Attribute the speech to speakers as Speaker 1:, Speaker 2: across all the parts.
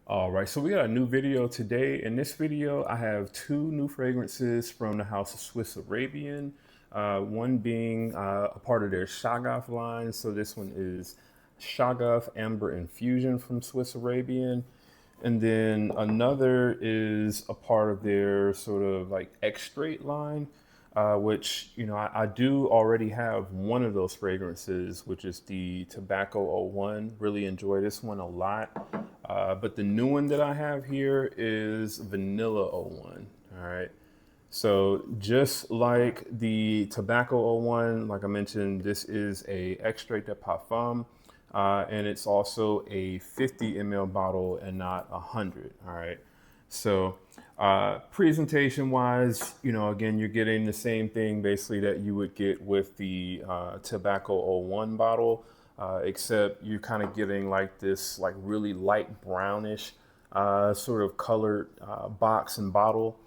Speaker 1: All right, so we got a new video today. In this video, I have two new fragrances from the house of Swiss Arabian. One being a part of their Shaghaf line. So this one is Shaghaf Amber Infusion from Swiss Arabian. And then another is a part of their sort of like X-Straight line, which, I do already have one of those fragrances, which is the Tobacco '01. Really enjoy this one a lot. But the new one that I have here is Vanilla '01. All right. So just like the Tobacco '01, like I mentioned, this is a extrait de parfum, and it's also a 50 ml bottle and not 100. All right. So presentation wise, again, you're getting the same thing basically that you would get with the Tobacco '01 bottle, except you're kind of getting like this like really light brownish sort of colored box and bottle.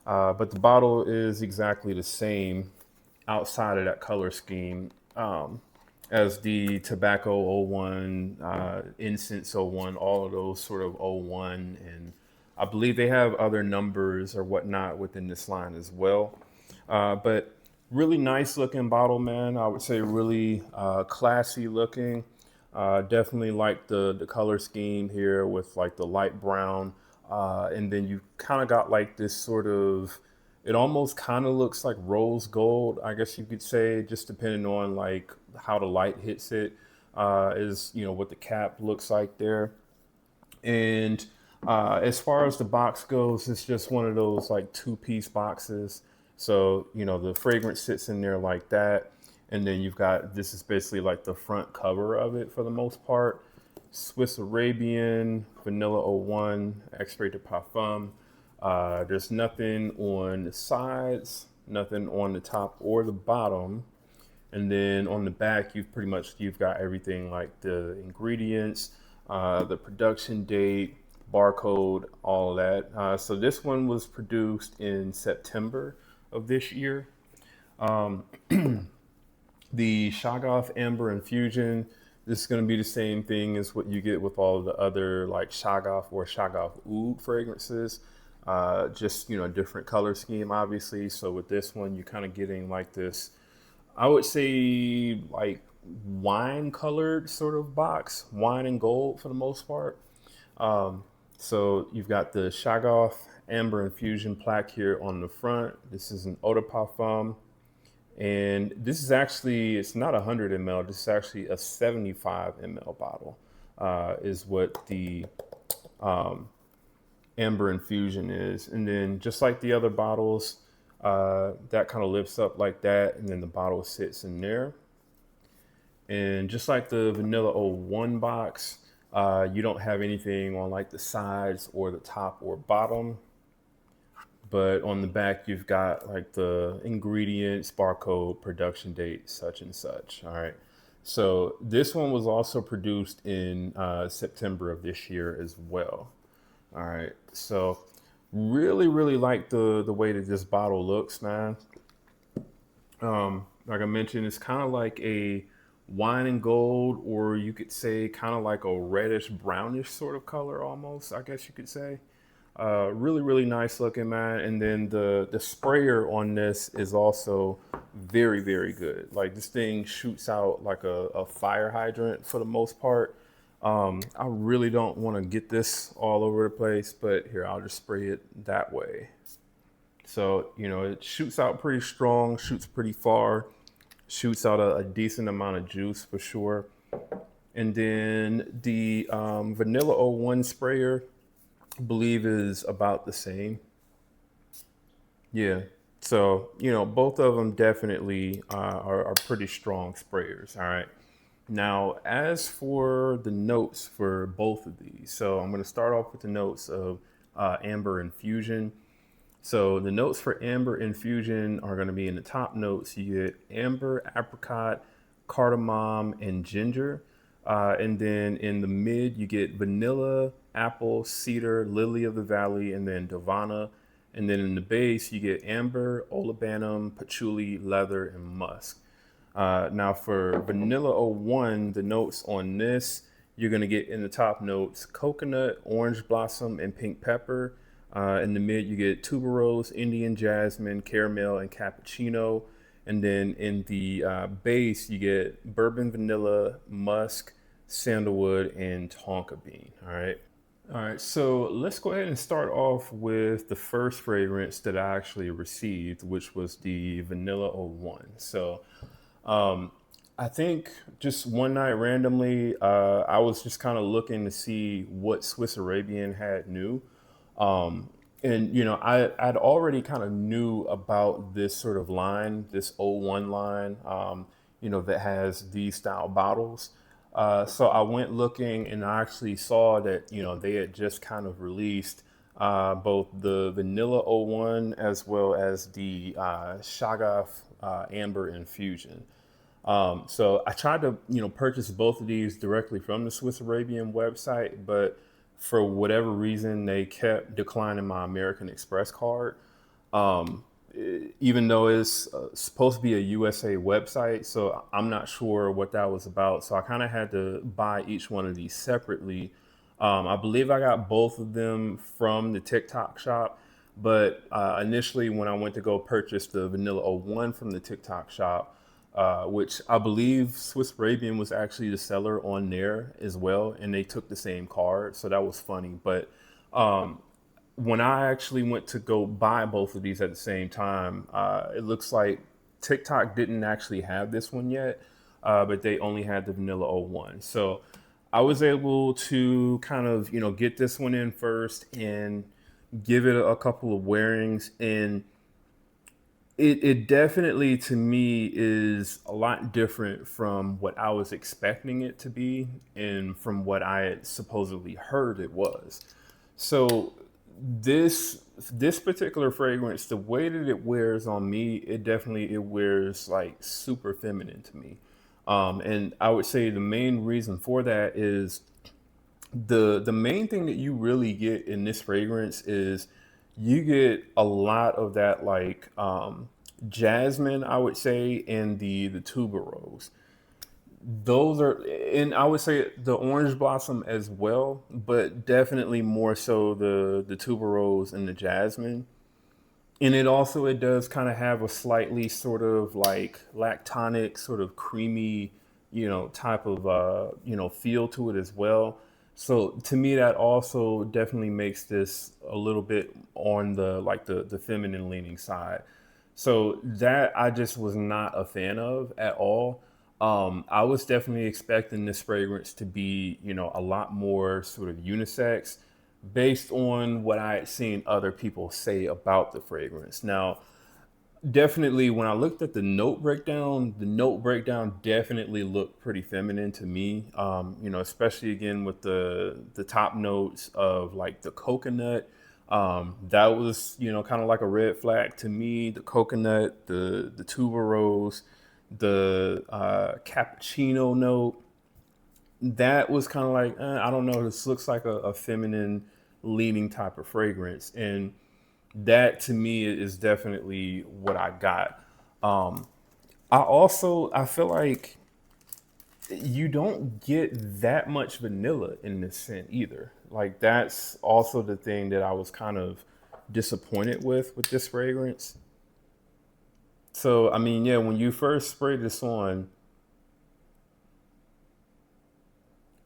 Speaker 1: But the bottle is exactly the same outside of that color scheme as the Tobacco '01, Incense '01, all of those sort of '01. And I believe they have other numbers or whatnot within this line as well. But really nice looking bottle, man. I would say really classy looking. Definitely like the color scheme here with like the light brown. And then you kind of got like this sort of, it almost kind of looks like rose gold, I guess you could say, just depending on like how the light hits it, is, what the cap looks like there. And as far as the box goes, it's just one of those like two-piece boxes. So, the fragrance sits in there like that. And then you've got, this is basically like the front cover of it for the most part. Swiss Arabian, Vanilla '01, Extrait de Parfum. There's nothing on the sides, nothing on the top or the bottom. And then on the back, you've got everything like the ingredients, the production date, barcode, all of that. So this one was produced in September of this year. Um, the Shaghaf Amber Infusion. This is going to be the same thing as what you get with all of the other like Shaghaf or Shaghaf Oud fragrances. Just different color scheme, obviously. So with this one, you're kind of getting like this, I would say like wine colored sort of box, wine and gold for the most part. Um, so you've got the Shaghaf Amber Infusion plaque here on the front. This is an eau de parfum. And this is actually, it's not 100 ml, this is actually a 75 ml bottle, is what the um, Amber Infusion is. And then just like the other bottles, that kind of lifts up like that, and then the bottle sits in there. And just like the Vanilla '01 box, you don't have anything on like the sides or the top or bottom. But on the back, you've got like the ingredients, barcode, production date, such and such. All right. So this one was also produced in September of this year as well. All right. So really, really like the way that this bottle looks, man. Like I mentioned, it's kind of like a wine and gold, or you could say kind of like a reddish brownish sort of color almost, I guess you could say. Really, really nice looking, man. And then the sprayer on this is also very, very good. Like this thing shoots out like a fire hydrant for the most part. I really don't want to get this all over the place, but here, I'll just spray it that way. So, it shoots out pretty strong, shoots pretty far, shoots out a decent amount of juice for sure. And then the Vanilla '01 sprayer, I believe, is about the same. Yeah. So, both of them definitely are pretty strong sprayers. All right. Now, as for the notes for both of these, so I'm going to start off with the notes of Amber Infusion. So the notes for Amber Infusion are going to be in the top notes. You get amber, apricot, cardamom, and ginger. And then in the mid, you get vanilla, apple, cedar, lily of the valley, and then davana. And then in the base, you get amber, olibanum, patchouli, leather, and musk. Now for Vanilla '01, the notes on this, you're going to get in the top notes coconut, orange blossom, and pink pepper. In the mid, you get tuberose, Indian jasmine, caramel, and cappuccino. And then in the base, you get bourbon vanilla, musk, sandalwood, and tonka bean. All right. All right, so let's go ahead and start off with the first fragrance that I actually received, which was the Vanilla '01. So um, I think just one night randomly, I was just kind of looking to see what Swiss Arabian had new. Um, and I'd already kind of knew about this sort of line, this '01 line, that has these style bottles. So I went looking and I actually saw that they had just kind of released both the Vanilla '01 as well as the Shaghaf Amber Infusion. So I tried to, purchase both of these directly from the Swiss Arabian website, but for whatever reason, they kept declining my American Express card. Even though it's supposed to be a USA website, so I'm not sure what that was about. So I kind of had to buy each one of these separately. I believe I got both of them from the TikTok shop, but initially when I went to go purchase the Vanilla '01 from the TikTok shop, which I believe Swiss Arabian was actually the seller on there as well, and they took the same card, so that was funny. But when I actually went to go buy both of these at the same time, it looks like TikTok didn't actually have this one yet, but they only had the Vanilla '01. So I was able to kind of, get this one in first and give it a couple of wearings. And it definitely, to me, is a lot different from what I was expecting it to be and from what I had supposedly heard it was. So this particular fragrance, the way that it wears on me, it wears like super feminine to me. And I would say the main reason for that is the main thing that you really get in this fragrance is you get a lot of that like jasmine, I would say, and the tuberose. Those are, and I would say the orange blossom as well, but definitely more so the tuberose and the jasmine. And it does kind of have a slightly sort of like lactonic, sort of creamy, type of feel to it as well. So to me, that also definitely makes this a little bit on the like the feminine leaning side. So that I just was not a fan of at all. I was definitely expecting this fragrance to be, a lot more sort of unisex based on what I had seen other people say about the fragrance. Now, definitely when I looked at the note breakdown definitely looked pretty feminine to me. Especially again with the top notes of like the coconut. That was, kind of like a red flag to me. The coconut, the tuberose, the cappuccino note, that was kind of like, I don't know, this looks like a feminine leaning type of fragrance. And that to me is definitely what I got. Um, I feel like you don't get that much vanilla in this scent either. Like that's also the thing that I was kind of disappointed with this fragrance. So I mean, yeah, when you first spray this on,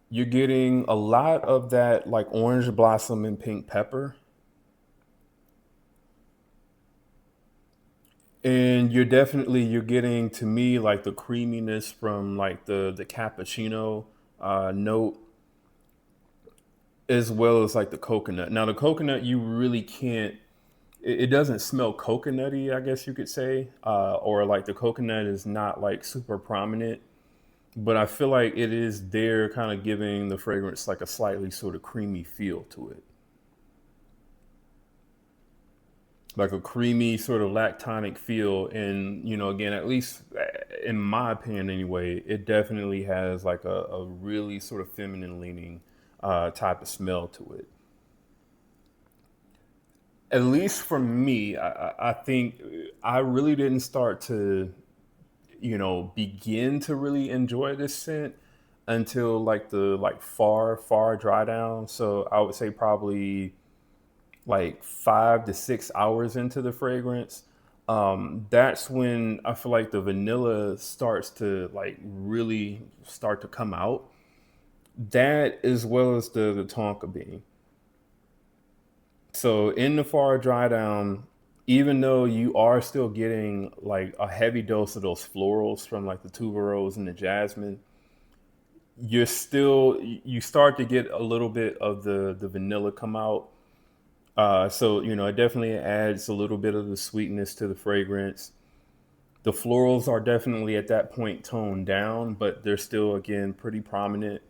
Speaker 1: you're getting a lot of that like orange blossom and pink pepper. And you're getting to me like the creaminess from like the cappuccino note as well as like the coconut. Now the coconut you really can't, it doesn't smell coconutty, I guess you could say, or like the coconut is not like super prominent, but I feel like it is there kind of giving the fragrance like a slightly sort of creamy feel to it. Like a creamy sort of lactonic feel. And, again, at least in my opinion anyway, it definitely has like a really sort of feminine leaning type of smell to it. At least for me, I think I really didn't start to, begin to really enjoy this scent until like the far dry down. So I would say probably like 5 to 6 hours into the fragrance. That's when I feel like the vanilla starts to like really start to come out. That as well as the tonka bean. So in the far dry down, even though you are still getting like a heavy dose of those florals from like the tuberose and the jasmine, you start to get a little bit of the vanilla come out. So it definitely adds a little bit of the sweetness to the fragrance. The florals are definitely at that point toned down, but they're still again pretty prominent.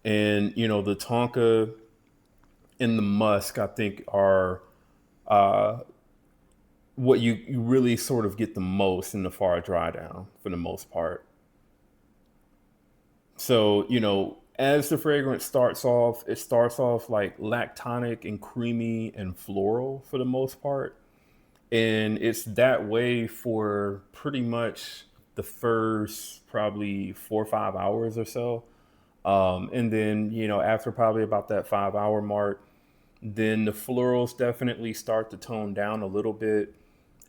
Speaker 1: And the tonka and the musk, I think, are uh, what you really sort of get the most in the far dry down for the most part. So, as the fragrance starts off, it starts off like lactonic and creamy and floral for the most part. And it's that way for pretty much the first probably 4 or 5 hours or so. And then, after probably about that 5 hour mark, then the florals definitely start to tone down a little bit.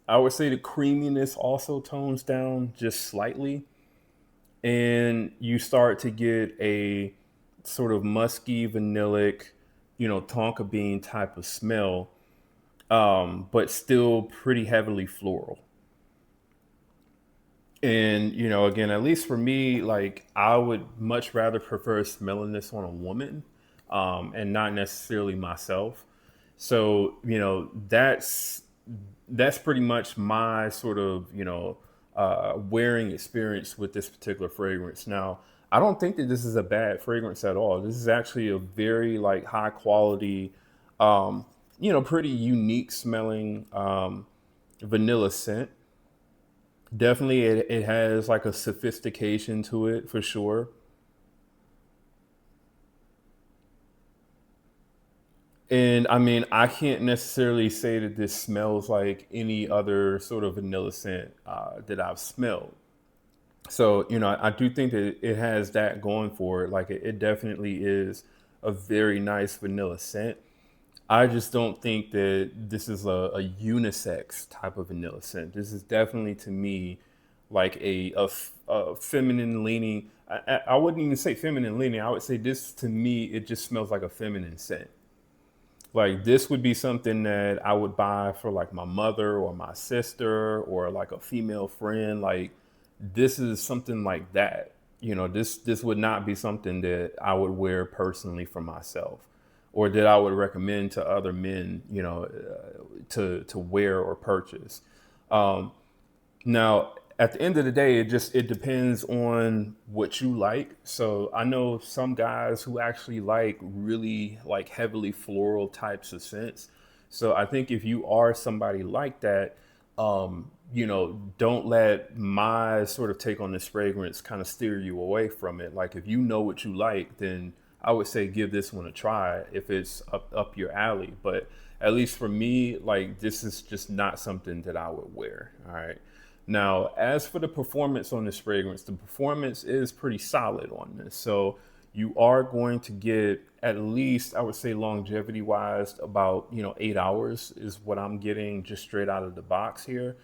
Speaker 1: I would say the creaminess also tones down just slightly, and you start to get a sort of musky, vanillic, tonka bean type of smell, but still pretty heavily floral. And again, at least for me, like I would much rather prefer smelling this on a woman, and not necessarily myself. So that's pretty much my sort of wearing experience with this particular fragrance. Now, I don't think that this is a bad fragrance at all. This is actually a very like high quality, pretty unique smelling vanilla scent. Definitely, it has like a sophistication to it for sure. And I mean, I can't necessarily say that this smells like any other sort of vanilla scent that I've smelled. So, I do think that it has that going for it. Like, it definitely is a very nice vanilla scent. I just don't think that this is a unisex type of vanilla scent. This is definitely to me like a feminine leaning. I wouldn't even say feminine leaning. I would say this to me, it just smells like a feminine scent. Like this would be something that I would buy for like my mother or my sister or like a female friend. Like this is something like that. This would not be something that I would wear personally for myself, or that I would recommend to other men, to wear or purchase. Um, Now, at the end of the day, it depends on what you like. So I know some guys who actually like really like heavily floral types of scents. So I think if you are somebody like that, don't let my sort of take on this fragrance kind of steer you away from it. Like if you know what you like, then I would say give this one a try if it's up your alley. But at least for me, like this is just not something that I would wear. All right. Now, as for the performance on this fragrance, the performance is pretty solid on this. So you are going to get at least, I would say longevity wise, about, 8 hours is what I'm getting just straight out of the box here.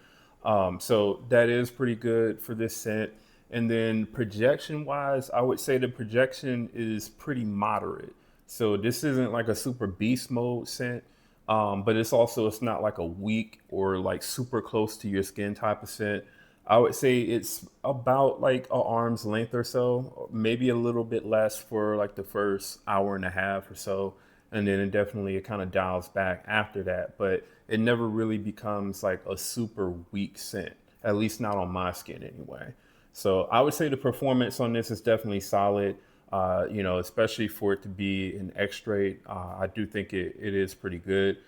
Speaker 1: So that is pretty good for this scent. And then projection wise, I would say the projection is pretty moderate. So this isn't like a super beast mode scent. But it's not like a weak or like super close to your skin type of scent. I would say it's about like a arm's length or so, maybe a little bit less for like the first hour and a half or so, and then it kind of dials back after that. But it never really becomes like a super weak scent, at least not on my skin anyway. So I would say the performance on this is definitely solid. Especially for it to be an extrait, I do think it is pretty good.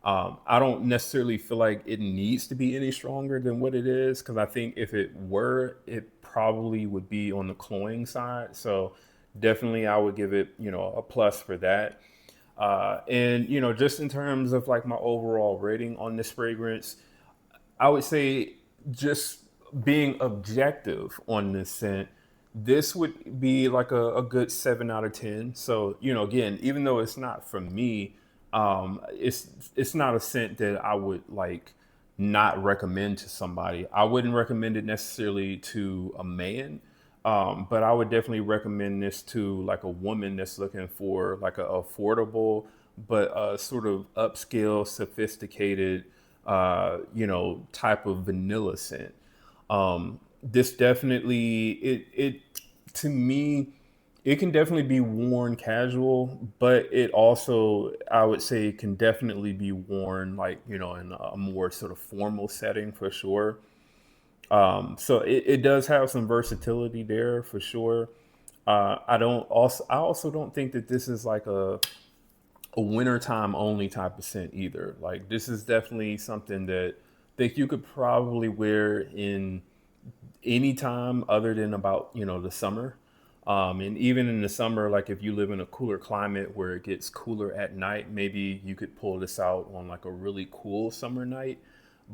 Speaker 1: I don't necessarily feel like it needs to be any stronger than what it is, because I think if it were, it probably would be on the cloying side. So definitely, I would give it, a plus for that. And just in terms of like my overall rating on this fragrance, I would say just being objective on this scent, This would be like a good 7 out of 10. So, again, even though it's not from me, it's not a scent that I would like not recommend to somebody. I wouldn't recommend it necessarily to a man, but I would definitely recommend this to like a woman that's looking for like a affordable but sort of upscale, sophisticated, type of vanilla scent. This definitely it to me, it can definitely be worn casual, but it also, I would say, can definitely be worn like, in a more sort of formal setting for sure. So it does have some versatility there for sure. I also don't think that this is like a wintertime only type of scent either. Like this is definitely something that you could probably wear in any time other than about the summer. And even in the summer, like if you live in a cooler climate where it gets cooler at night, maybe you could pull this out on like a really cool summer night.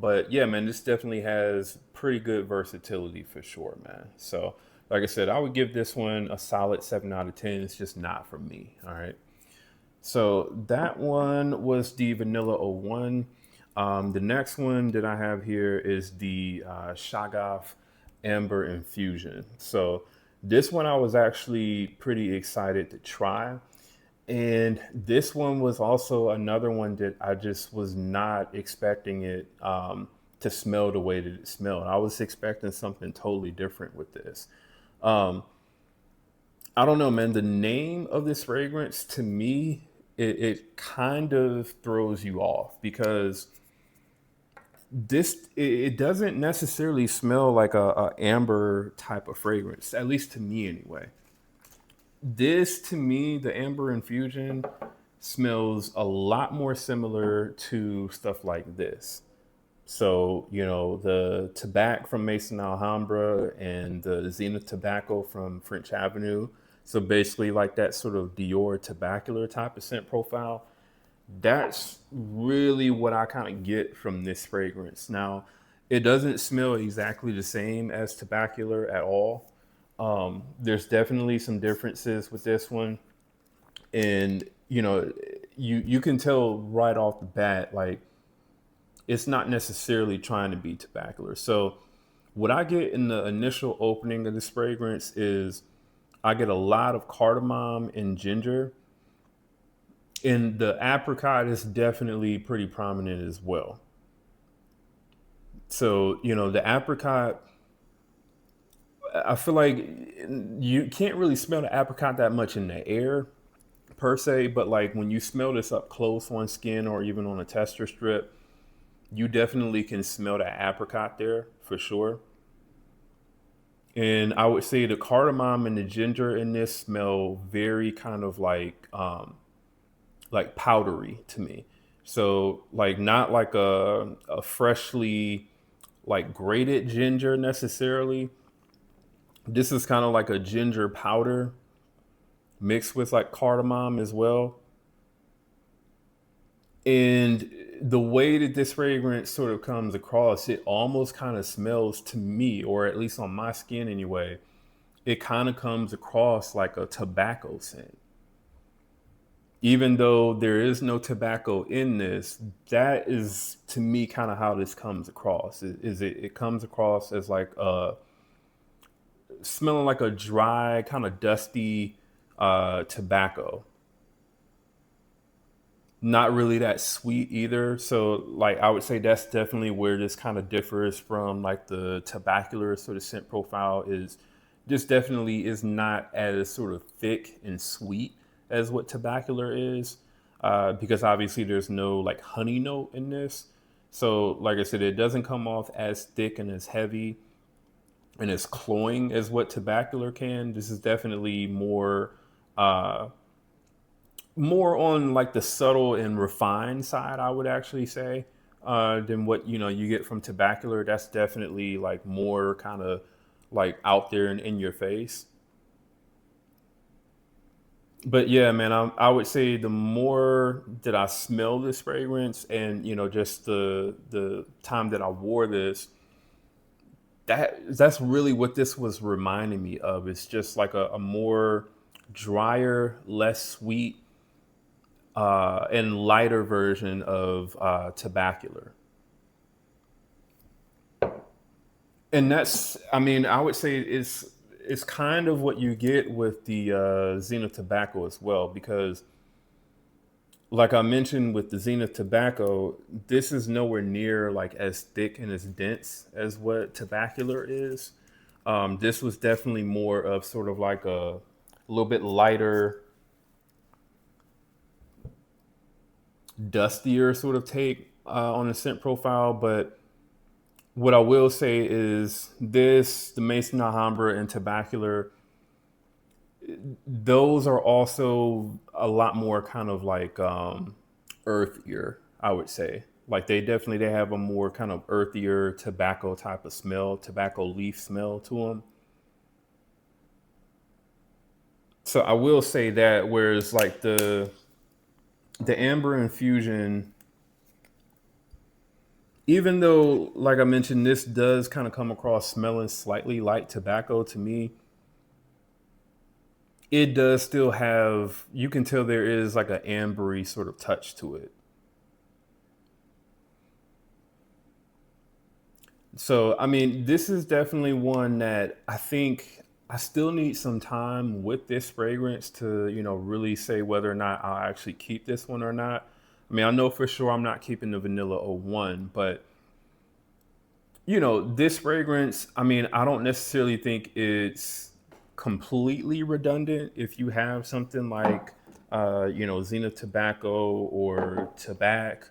Speaker 1: But yeah, man, this definitely has pretty good versatility for sure, man. So like I said, I would give this one a solid 7 out of 10. It's just not for me. All right. So that one was the Vanilla '01. The next one that I have here is the Shaghaf Amber Infusion. So this one I was actually pretty excited to try. And this one was also another one that I just was not expecting it to smell the way that it smelled. I was expecting something totally different with this. Um, I don't know, man. The name of this fragrance to me, it kind of throws you off because it doesn't necessarily smell like a amber type of fragrance, at least to me anyway. This to me, the amber infusion smells a lot more similar to stuff like this. So, the tobacco from Mason Alhambra and the Zenith tobacco from French Avenue. So basically like that sort of Dior tobacular type of scent profile. That's really what I kind of get from this fragrance. Now, it doesn't smell exactly the same as tobacular at all. There's definitely some differences with this one. And, you can tell right off the bat, like, it's not necessarily trying to be tobacular. So what I get in the initial opening of this fragrance is I get a lot of cardamom and ginger, and the apricot is definitely pretty prominent as well. So, the apricot, I feel like you can't really smell the apricot that much in the air per se, but like when you smell this up close on skin or even on a tester strip, you definitely can smell the apricot there for sure. And I would say the cardamom and the ginger in this smell very kind of like powdery to me. So like not like a freshly like grated ginger necessarily. This is kind of like a ginger powder mixed with like cardamom as well. And the way that this fragrance sort of comes across, it almost kind of smells to me, or at least on my skin anyway, it kind of comes across like a tobacco scent. Even though there is no tobacco in this, that is to me kind of how this comes across. It comes across as like smelling like a dry, kind of dusty tobacco. Not really that sweet either. So like I would say that's definitely where this kind of differs from like the tobacular sort of scent profile is this definitely is not as sort of thick and sweet as what tobacular is. Because obviously there's no like honey note in this. So like I said, it doesn't come off as thick and as heavy and as cloying as what tobacular can. This is definitely uh more on like the subtle and refined side, I would actually say, than what you get from tobacular. That's definitely like more kind of like out there and in your face. But yeah, man, I would say the more that I smell this fragrance, and just the time that I wore this, that's really what this was reminding me of. It's just like a more drier, less sweet, and lighter version of Tabacular. And that's, I mean, I would say it's kind of what you get with the Zenith tobacco as well, because like I mentioned with the Zenith tobacco, this is nowhere near like as thick and as dense as what Tabacular is. This was definitely more of sort of like a little bit lighter, dustier sort of take on the scent profile. But what I will say is this, the Mason Alhambra and Tabacular, those are also a lot more kind of like earthier, I would say. Like they have a more kind of earthier tobacco type of smell, tobacco leaf smell to them. So I will say that, whereas like the amber infusion, even though like I mentioned, this does kind of come across smelling slightly like tobacco to me, it does still have, you can tell there is like an ambery sort of touch to it. So, I mean, this is definitely one that I think I still need some time with this fragrance to, really say whether or not I'll actually keep this one or not. I mean, I know for sure I'm not keeping the vanilla '01, but this fragrance, I mean, I don't necessarily think it's completely redundant if you have something like, Zenith Tobacco or Tabac,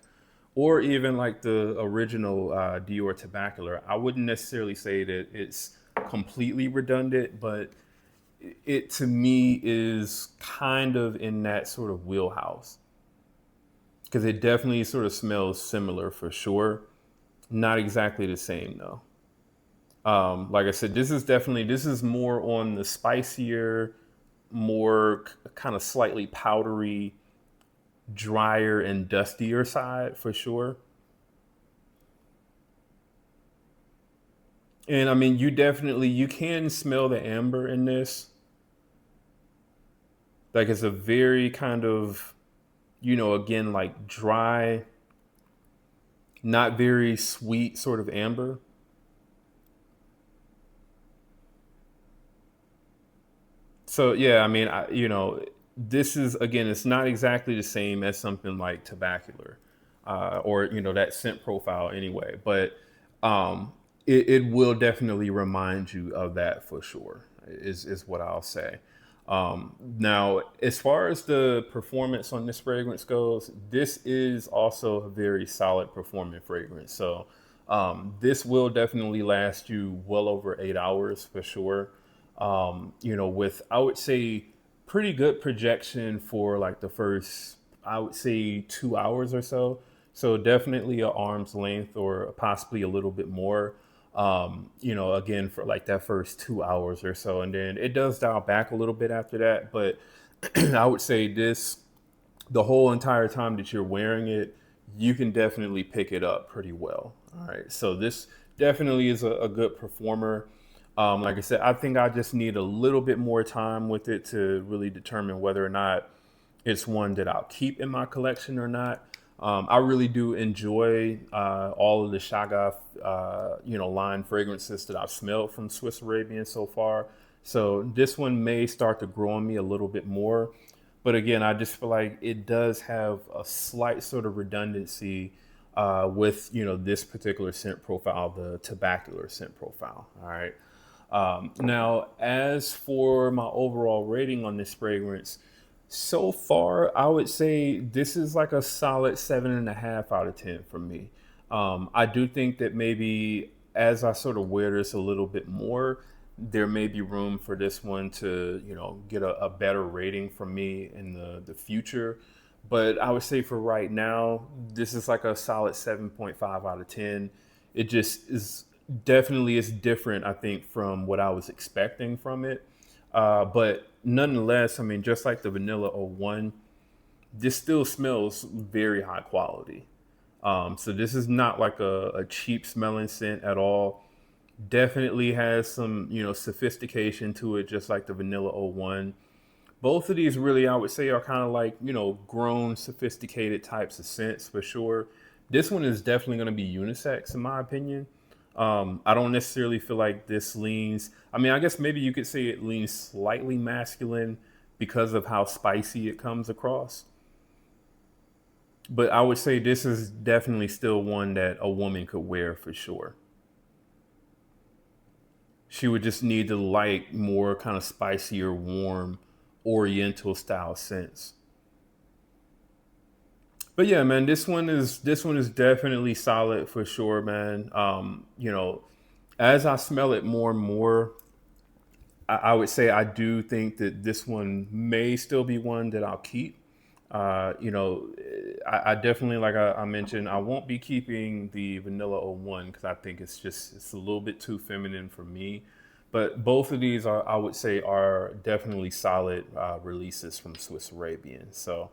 Speaker 1: or even like the original Dior Tabacular. I wouldn't necessarily say that it's completely redundant, but it to me is kind of in that sort of wheelhouse because it definitely sort of smells similar for sure. Not exactly the same though. Like I said, this is more on the spicier, more kind of slightly powdery, drier and dustier side for sure. And I mean, you can smell the amber in this. Like it's a very kind of, again, like dry, not very sweet sort of amber. So yeah, I mean, this is again, it's not exactly the same as something like Tabacular, or that scent profile anyway. But it will definitely remind you of that for sure. Is what I'll say. Now, as far as the performance on this fragrance goes, this is also a very solid performing fragrance. So this will definitely last you well over 8 hours for sure. With I would say pretty good projection for like the first, I would say 2 hours or so. So definitely a arm's length or possibly a little bit more. Again for like that first 2 hours or so, and then it does dial back a little bit after that. But I would say this, the whole entire time that you're wearing it, you can definitely pick it up pretty well. All right. So this definitely is a good performer. Like I said, I think I just need a little bit more time with it to really determine whether or not it's one that I'll keep in my collection or not. I really do enjoy all of the Shaghaf, line fragrances that I've smelled from Swiss Arabian so far. So this one may start to grow on me a little bit more. But again, I just feel like it does have a slight sort of redundancy with, this particular scent profile, the Tabacular scent profile. All right. Now, as for my overall rating on this fragrance, so far, I would say this is like a solid 7.5 out of 10 for me. I do think that maybe as I sort of wear this a little bit more, there may be room for this one to, get a better rating from me in the future. But I would say for right now, this is like a solid 7.5 out of 10. It just is definitely is different, I think, from what I was expecting from it. But nonetheless, I mean, just like the Vanilla '01, this still smells very high quality. So this is not like a cheap smelling scent at all. Definitely has some, sophistication to it, just like the Vanilla '01. Both of these really, I would say, are kind of like, grown, sophisticated types of scents for sure. This one is definitely going to be unisex, in my opinion. I don't necessarily feel like this leans, I mean, I guess maybe you could say it leans slightly masculine because of how spicy it comes across. But I would say this is definitely still one that a woman could wear for sure. She would just need to like more kind of spicier, warm, oriental style scents. But yeah, man, this one is definitely solid for sure, man. As I smell it more and more, I would say I do think that this one may still be one that I'll keep. I definitely, like I mentioned, I won't be keeping the Vanilla '01 because I think it's a little bit too feminine for me. But both of these are, I would say, are definitely solid releases from Swiss Arabian. So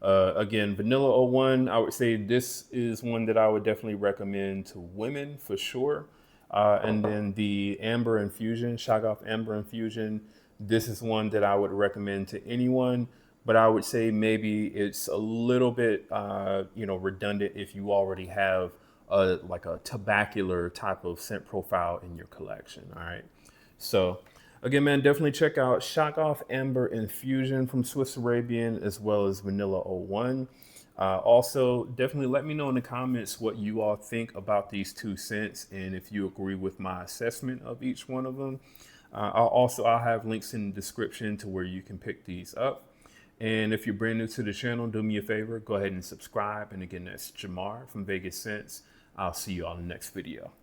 Speaker 1: again, Vanilla '01, I would say this is one that I would definitely recommend to women for sure. And then the Amber Infusion, Shaghaf Amber Infusion, this is one that I would recommend to anyone. But I would say maybe it's a little bit, redundant if you already have like a tabacular type of scent profile in your collection. All right. So again, man, definitely check out Shaghaf Amber Infusion from Swiss Arabian as well as Vanilla '01. Also, definitely let me know in the comments what you all think about these two scents and if you agree with my assessment of each one of them. I'll have links in the description to where you can pick these up. And if you're brand new to the channel, do me a favor, go ahead and subscribe. And again, that's Jamar from Vegas Scents. I'll see you on the next video.